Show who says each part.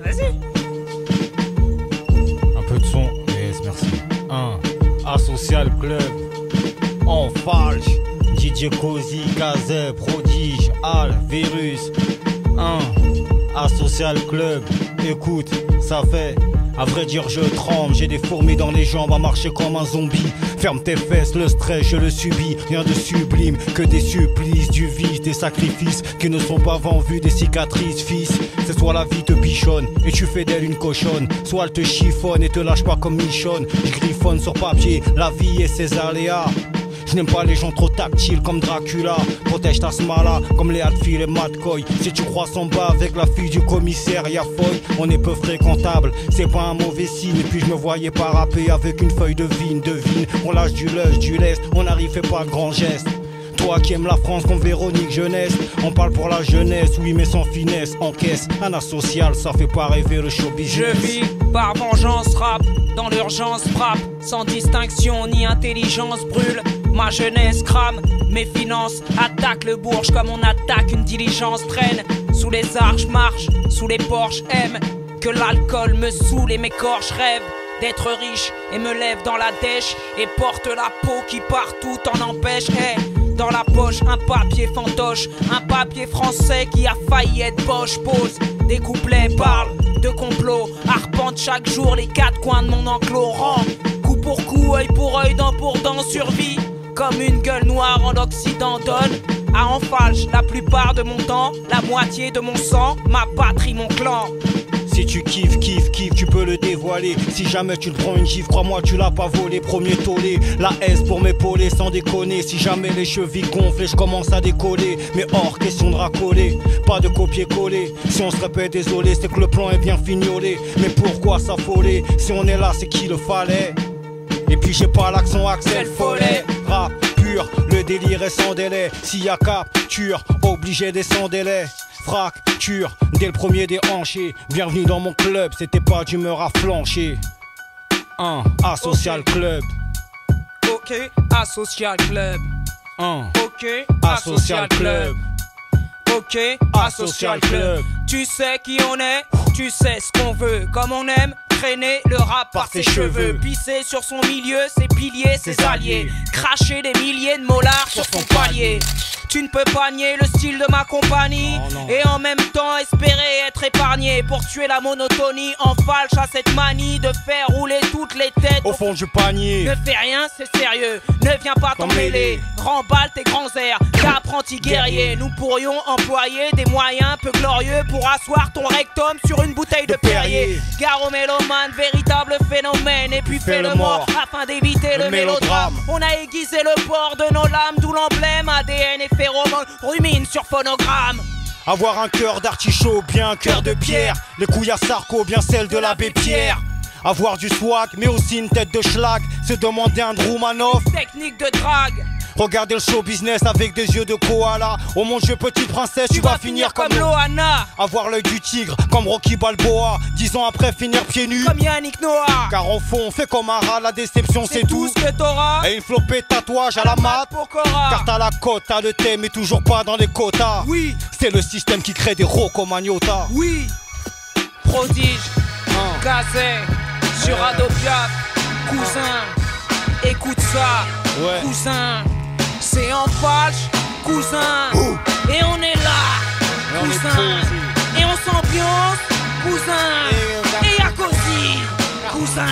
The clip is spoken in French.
Speaker 1: Vas-y.
Speaker 2: Un peu de son, yes, merci. 1. Asocial Club. En falche. DJ Cozy, Gazet, Prodige, Al, Virus. 1. Asocial Club. Écoute, ça fait. À vrai dire je tremble, j'ai des fourmis dans les jambes à marcher comme un zombie. Ferme tes fesses, le stress je le subis. Rien de sublime, que des supplices, du vice, des sacrifices qui ne sont pas avant vus, des cicatrices, fils. C'est soit la vie te bichonne et tu fais d'elle une cochonne, soit elle te chiffonne et te lâche pas comme Michonne. Je griffonne sur papier, la vie et ses aléas. Je n'aime pas les gens trop tactiles comme Dracula. Protège ta smala comme les Hadfield et McCoy. Si tu crois en bas avec la fille du commissaire y'a Foy, on est peu fréquentable, c'est pas un mauvais signe. Et puis je me voyais pas rapper avec une feuille de vigne. Devine, on lâche du lush, du lest, on arrive fait pas de grands gestes. Toi qui aimes la France comme Véronique Jeunesse, on parle pour la jeunesse, oui mais sans finesse. Encaisse, un asocial, ça fait pas rêver le show business.
Speaker 1: Je vis par vengeance, rap, dans l'urgence frappe, sans distinction ni intelligence brûle. Ma jeunesse crame, mes finances attaquent le bourge comme on attaque une diligence. Traîne sous les arches, marche sous les porches, aime que l'alcool me saoule et m'écorche. Rêve d'être riche et me lève dans la dèche et porte la peau qui partout en empêche. Hey, dans la poche un papier fantoche, un papier français qui a failli être poche. Pose des couplets, parle de complot, arpente chaque jour les quatre coins de mon enclos. Rend coup pour coup, œil pour œil, dent pour dent, survie comme une gueule noire en Occident. Donne à en falche la plupart de mon temps, la moitié de mon sang, ma patrie, mon clan.
Speaker 2: Si tu kiffes, tu peux le dévoiler. Si jamais tu te prends une gifle, crois-moi tu l'as pas volé. Premier tollé, la S pour m'épauler sans déconner. Si jamais les chevilles gonflent et je commence à décoller, mais hors question de racoler, pas de copier-coller. Si on se répète désolé, c'est que le plan est bien fignolé. Mais pourquoi s'affoler? Si on est là, c'est qu'il le fallait. Et puis j'ai pas l'accent Axel Follet. Rap pur, le délire est sans délai. S'il y a capture, obligé des sans délai. Fracture, dès le premier des hanchés. Bienvenue dans mon club, c'était pas d'humeur à flancher. 1. Asocial Club.
Speaker 1: Ok, Asocial Club.
Speaker 2: 1.
Speaker 1: Ok,
Speaker 2: Asocial Club.
Speaker 1: Ok, Asocial Club. Tu sais qui on est, tu sais ce qu'on veut, comme on aime traîner le rap par ses cheveux, pisser sur son milieu, ses piliers, ses alliés, cracher des milliers de molars sur son palier. Tu ne peux pas nier le style de ma compagnie et en même temps espérer être épargné pour tuer la monotonie. En falche à cette manie de faire rouler toutes les têtes
Speaker 2: au fond du panier.
Speaker 1: Ne fais rien, c'est sérieux, ne viens pas t'en mêler. Remballe tes grands airs d'apprenti guerrier. Nous pourrions employer des moyens peu glorieux pour asseoir ton rectum sur une bouteille de Perrier. Gare au mélomane, véritable phénomène. Et puis fais le mort afin d'éviter le mélodrame. On a aiguisé le port de nos lames, d'où l'emblème ADN et phéromones rumine sur phonogramme.
Speaker 2: Avoir un cœur d'artichaut, bien un cœur de pierre. Les couilles à Sarko, bien celle de l'abbé Pierre. Avoir du swag, mais aussi une tête de schlag. Se demander un Droumanov.
Speaker 1: Technique de drague.
Speaker 2: Regardez le show business avec des yeux de koala. Oh mon Dieu, petite princesse, tu vas finir comme
Speaker 1: Loana.
Speaker 2: Avoir l'œil du tigre, comme Rocky Balboa. 10 ans après, finir pieds nus
Speaker 1: comme Yannick Noah.
Speaker 2: Car au fond, fais comme un rat, la déception c'est tout
Speaker 1: ce que t'auras.
Speaker 2: Et une flopée de tatouage à la mat. Car t'as la cote, t'as le thème, mais toujours pas dans les quotas.
Speaker 1: Oui,
Speaker 2: c'est le système qui crée des Rocco-Magnota.
Speaker 1: Oui, Prodige, Gazet, sur Adopiaf, cousin, écoute ça, cousin. C'est en falche, cousin. Et on est là, cousin. Et on s'ambiance, cousin. Et y'a Cozy, cousin.